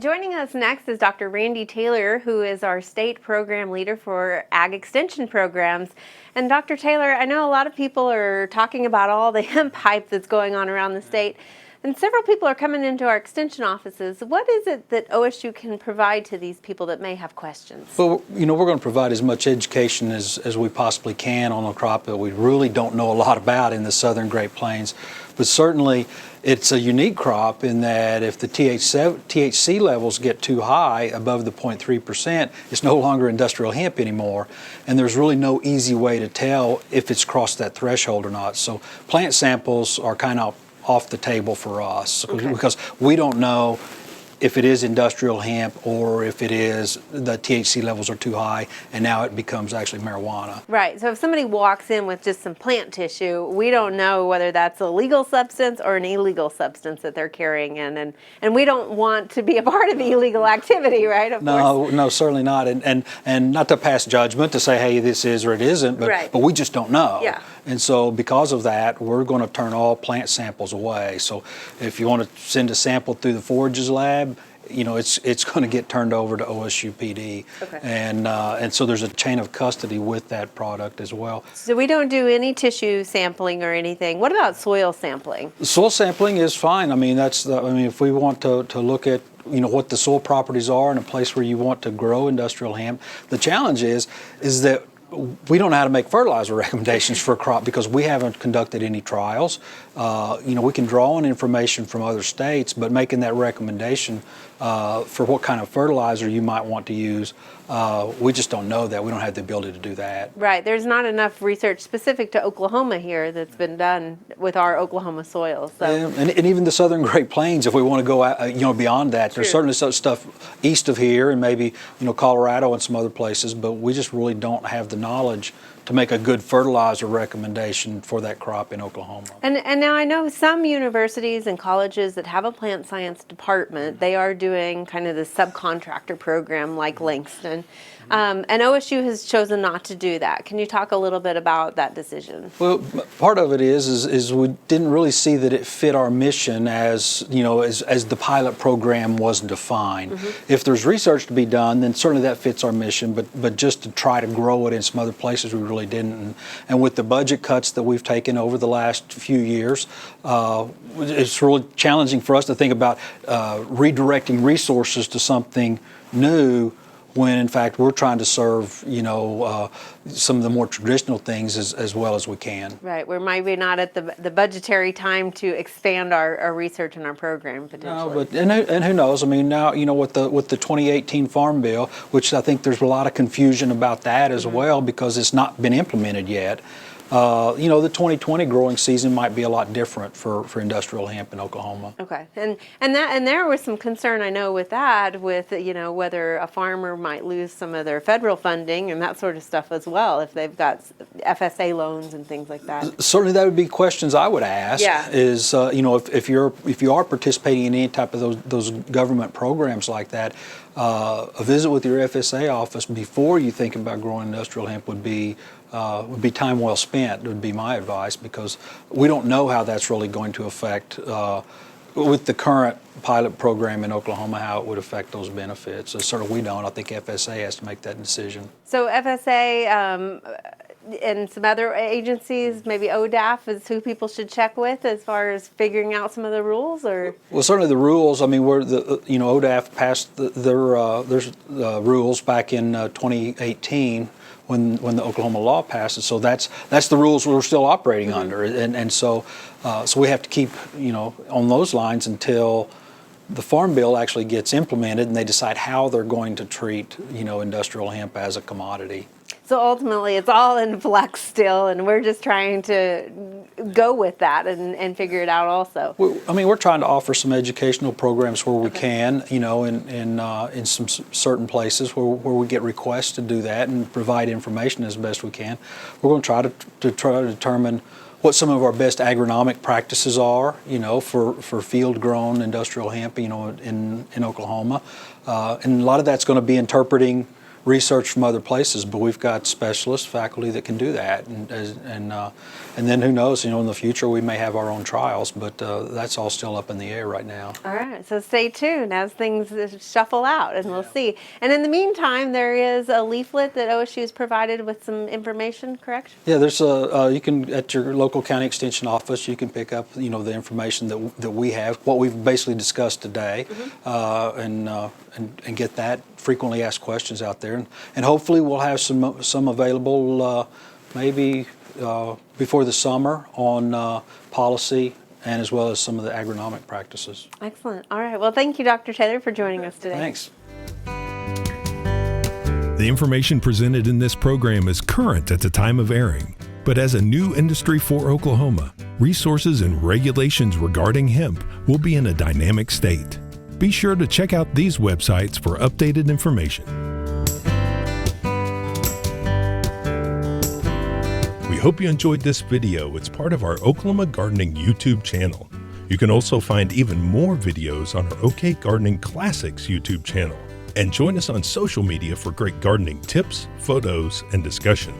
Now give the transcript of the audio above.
Joining us next is Dr. Randy Taylor, who is our state program leader for ag extension programs. And Dr. Taylor, I know a lot of people are talking about all the hemp hype that's going on around the state, and several people are coming into our extension offices. What is it that OSU can provide to these people that may have questions? Well, we're going to provide as much education as we possibly can on a crop that we really don't know a lot about in the southern Great Plains. But certainly it's a unique crop in that if the THC levels get too high, above the 0.3%, it's no longer industrial hemp anymore. And there's really no easy way to tell if it's crossed that threshold or not. So plant samples are kind of off the table for us, because we don't know if it is industrial hemp or if it is the THC levels are too high and now it becomes actually marijuana. Right. So if somebody walks in with just some plant tissue, we don't know whether that's a legal substance or an illegal substance that they're carrying in, and we don't want to be a part of illegal activity, right? Of course. No, certainly not. And not to pass judgment to say, hey, this is or it isn't, but we just don't know. Yeah. And so because of that, we're going to turn all plant samples away. So if you want to send a sample through the forages lab, it's going to get turned over to OSU PD. And so there's a chain of custody with that product as well. So we don't do any tissue sampling or anything. What about soil sampling? Soil sampling is fine. If we want to look at what the soil properties are in a place where you want to grow industrial hemp, the challenge is that we don't know how to make fertilizer recommendations for a crop because we haven't conducted any trials. We can draw on information from other states, but making that recommendation for what kind of fertilizer you might want to use, we just don't know that. We don't have the ability to do that. Right. There's not enough research specific to Oklahoma here that's been done with our Oklahoma soils. So. And even the southern Great Plains, if we want to go out, beyond that, there's certainly some stuff east of here and maybe Colorado and some other places, but we just really don't have the knowledge to make a good fertilizer recommendation for that crop in Oklahoma. And now I know some universities and colleges that have a plant science department, they are doing kind of the subcontractor program like Langston. And OSU has chosen not to do that. Can you talk a little bit about that decision? Well, part of it is we didn't really see that it fit our mission as the pilot program was defined. If there's research to be done, then certainly that fits our mission, but just to try to grow it in some other places, we really didn't. And with the budget cuts that we've taken over the last few years, it's really challenging for us to think about redirecting resources to something new, when in fact we're trying to serve some of the more traditional things as well as we can. Right, we're maybe not at the budgetary time to expand our research and our program potentially. No, but and who knows? I mean, now with the 2018 Farm Bill, which I think there's a lot of confusion about that as well because it's not been implemented yet. The 2020 growing season might be a lot different for industrial hemp in Oklahoma. Okay, and there was some concern I know with that, with whether a farmer might lose some of their federal funding and that sort of stuff as well if they've got FSA loans and things like that. Certainly, that would be questions I would ask. Yeah. Is if you are participating in any type of those government programs like that, a visit with your FSA office before you think about growing industrial hemp would be time well spent, would be my advice, because we don't know how that's really going to affect, with the current pilot program in Oklahoma, how it would affect those benefits. So certainly we don't. I think FSA has to make that decision. So FSA and some other agencies, maybe ODAFF is who people should check with as far as figuring out some of the rules, or? Well, certainly the rules. I mean, ODAFF passed their rules back in 2018. When the Oklahoma law passes, so that's the rules we're still operating under, and so we have to keep on those lines until the Farm Bill actually gets implemented and they decide how they're going to treat industrial hemp as a commodity. So ultimately, it's all in flux still, and we're just trying to go with that and figure it out also. We're trying to offer some educational programs where we can, in some certain places where we get requests to do that and provide information as best we can. We're going to try to determine what some of our best agronomic practices are, for field-grown industrial hemp, in Oklahoma. And a lot of that's going to be interpreting research from other places, but we've got specialists, faculty that can do that, and then who knows, in the future we may have our own trials, but that's all still up in the air right now. All right, so stay tuned as things shuffle out, and we'll see. And in the meantime, there is a leaflet that OSU has provided with some information, correct? Yeah, there's you can, at your local county extension office, you can pick up, the information that we have, what we've basically discussed today, and get that frequently asked questions out there, and hopefully we'll have some available maybe before the summer on policy and as well as some of the agronomic practices. Excellent. All right. Well, thank you, Dr. Taylor, for joining us today. Thanks. The information presented in this program is current at the time of airing, but as a new industry for Oklahoma, resources and regulations regarding hemp will be in a dynamic state. Be sure to check out these websites for updated information. We hope you enjoyed this video. It's part of our Oklahoma Gardening YouTube channel. You can also find even more videos on our OK Gardening Classics YouTube channel. And join us on social media for great gardening tips, photos, and discussion.